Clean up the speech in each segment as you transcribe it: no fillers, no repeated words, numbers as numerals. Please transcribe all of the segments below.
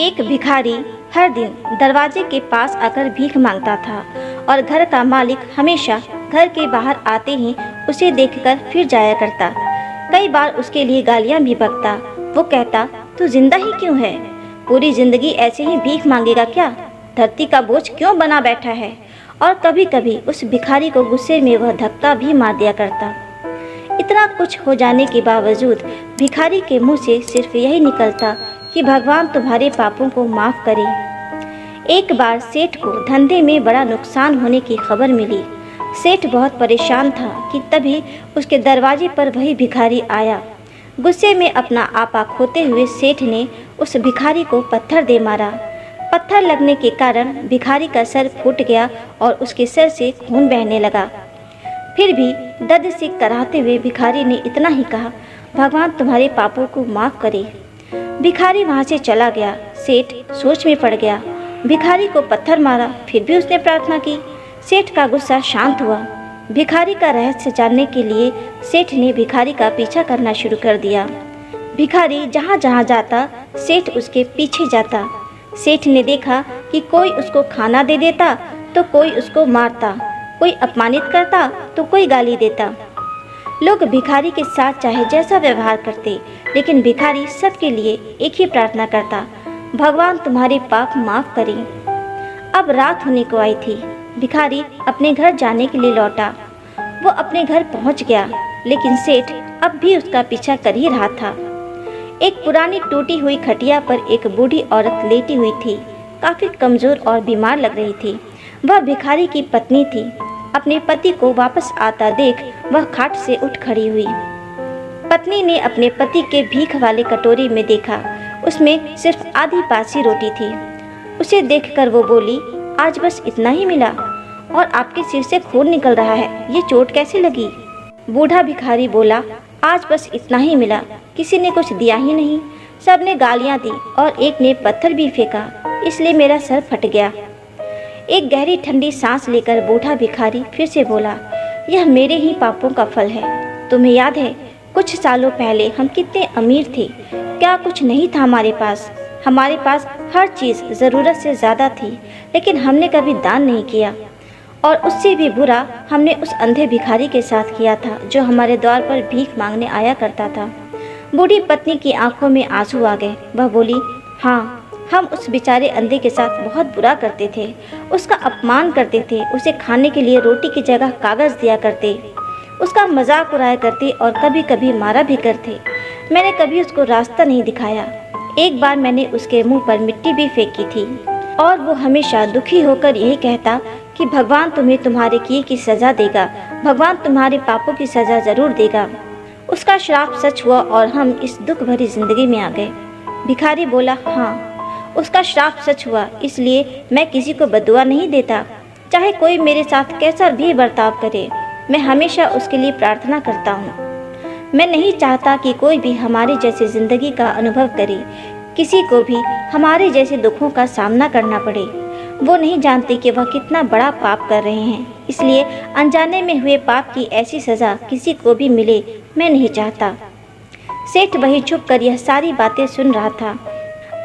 एक भिखारी हर दिन दरवाजे के पास आकर भीख मांगता था और घर का मालिक हमेशा घर के बाहर आते ही उसे देखकर फिर जाया करता। कई बार उसके लिए गालियां भी बकता। वो कहता, तू जिंदा ही क्यों है? पूरी जिंदगी ऐसे ही भीख मांगेगा क्या? धरती का बोझ क्यों बना बैठा है? और कभी कभी उस भिखारी को गुस्से में वह धक्का भी मार दिया करता। इतना कुछ हो जाने के बावजूद भिखारी के मुंह से सिर्फ यही निकलता कि भगवान तुम्हारे पापों को माफ करे। एक बार सेठ को धंधे में बड़ा नुकसान होने की खबर मिली। सेठ बहुत परेशान था कि तभी उसके दरवाजे पर वही भिखारी आया। गुस्से में अपना आपा खोते हुए सेठ ने उस भिखारी को पत्थर दे मारा। पत्थर लगने के कारण भिखारी का सर फूट गया और उसके सर से खून बहने लगा। फिर भी दर्द से कराहते हुए भिखारी ने इतना ही कहा, भगवान तुम्हारे पापों को माफ करे। भिखारी वहां से चला गया। सेठ सोच में पड़ गया। भिखारी को पत्थर मारा, फिर भी उसने प्रार्थना की। सेठ का गुस्सा शांत हुआ। भिखारी का रहस्य जानने के लिए सेठ ने भिखारी का पीछा करना शुरू कर दिया। भिखारी जहाँ जहाँ जाता सेठ उसके पीछे जाता। सेठ ने देखा कि कोई उसको खाना दे देता तो कोई उसको मारता, कोई अपमानित करता तो कोई गाली देता। लोग भिखारी के साथ चाहे जैसा व्यवहार करते, लेकिन भिखारी सबके लिए एक ही प्रार्थना करता, भगवान तुम्हारे पाप माफ करें। अब रात होने को आई थी। भिखारी अपने घर जाने के लिए लौटा। वो अपने घर पहुंच गया, लेकिन सेठ अब भी उसका पीछा कर ही रहा था। एक पुरानी टूटी हुई खटिया पर एक बूढ़ी औरत लेटी हुई थी। काफी कमजोर और बीमार लग रही थी। वह भिखारी की पत्नी थी। अपने पति को वापस आता देख वह खाट से उठ खड़ी हुई। पत्नी ने अपने पति के भीख वाले कटोरी में देखा, उसमें सिर्फ आधी बासी रोटी थी। उसे देखकर वो बोली, आज बस इतना ही मिला और आपके सिर से खून निकल रहा है, ये चोट कैसे लगी? बूढ़ा भिखारी बोला, आज बस इतना ही मिला, किसी ने कुछ दिया ही नहीं। सबने गालियां दी और एक ने पत्थर भी फेंका, इसलिए मेरा सर फट गया। एक गहरी ठंडी सांस लेकर बूढ़ा भिखारी फिर से बोला, यह मेरे ही पापों का फल है। तुम्हें याद है कुछ सालों पहले हम कितने अमीर थे? क्या कुछ नहीं था हमारे पास? हमारे पास हर चीज़ ज़रूरत से ज़्यादा थी, लेकिन हमने कभी दान नहीं किया। और उससे भी बुरा हमने उस अंधे भिखारी के साथ किया था जो हमारे द्वार पर भीख मांगने आया करता था। बूढ़ी पत्नी की आंखों में आंसू आ गए। वह बोली, हाँ, हम उस बेचारे अंधे के साथ बहुत बुरा करते थे, उसका अपमान करते थे, उसे खाने के लिए रोटी की जगह कागज़ दिया करते, उसका मजाक उड़ाया करते और कभी कभी मारा भी करते। मैंने कभी उसको रास्ता नहीं दिखाया। एक बार मैंने उसके मुंह पर मिट्टी भी फेंकी थी और वो हमेशा दुखी होकर यही कहता कि भगवान तुम्हें तुम्हारे किए की सज़ा देगा, भगवान तुम्हारे पापों की सज़ा ज़रूर देगा। उसका श्राप सच हुआ और हम इस दुख भरी जिंदगी में आ गए। भिखारी बोला, हाँ, उसका श्राप सच हुआ, इसलिए मैं किसी को बदुआ नहीं देता। चाहे कोई मेरे साथ कैसा भी बर्ताव करे, मैं हमेशा उसके लिए प्रार्थना करता हूँ। मैं नहीं चाहता कि कोई भी हमारे जैसे ज़िंदगी का अनुभव करे, किसी को भी हमारे जैसे दुखों का सामना करना पड़े। वो नहीं जानते कि वह कितना बड़ा पाप कर रहे हैं, इसलिए अनजाने में हुए पाप की ऐसी सज़ा किसी को भी मिले मैं नहीं चाहता। सेठ वही चुप कर यह सारी बातें सुन रहा था।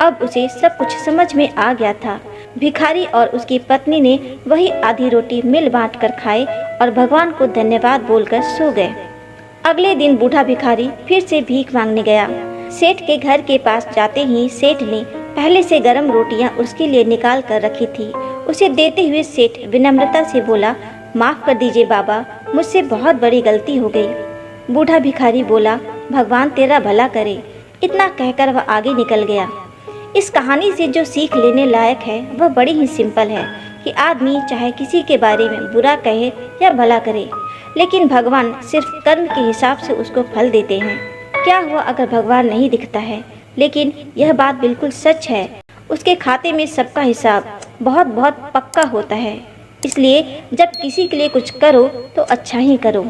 अब उसे सब कुछ समझ में आ गया था। भिखारी और उसकी पत्नी ने वही आधी रोटी मिल बांट कर खाए और भगवान को धन्यवाद बोलकर सो गए। अगले दिन बूढ़ा भिखारी फिर से भीख मांगने गया। सेठ के घर के पास जाते ही सेठ ने पहले से गर्म रोटियां उसके लिए निकाल कर रखी थी। उसे देते हुए सेठ विनम्रता से बोला, माफ़ कर दीजिए बाबा, मुझसे बहुत बड़ी गलती हो गई। बूढ़ा भिखारी बोला, भगवान तेरा भला करे। इतना कहकर वह आगे निकल गया। इस कहानी से जो सीख लेने लायक है वह बड़ी ही सिंपल है कि आदमी चाहे किसी के बारे में बुरा कहे या भला करे, लेकिन भगवान सिर्फ कर्म के हिसाब से उसको फल देते हैं। क्या हुआ अगर भगवान नहीं दिखता है? लेकिन यह बात बिल्कुल सच है, उसके खाते में सबका हिसाब बहुत बहुत पक्का होता है। इसलिए जब किसी के लिए कुछ करो तो अच्छा ही करो।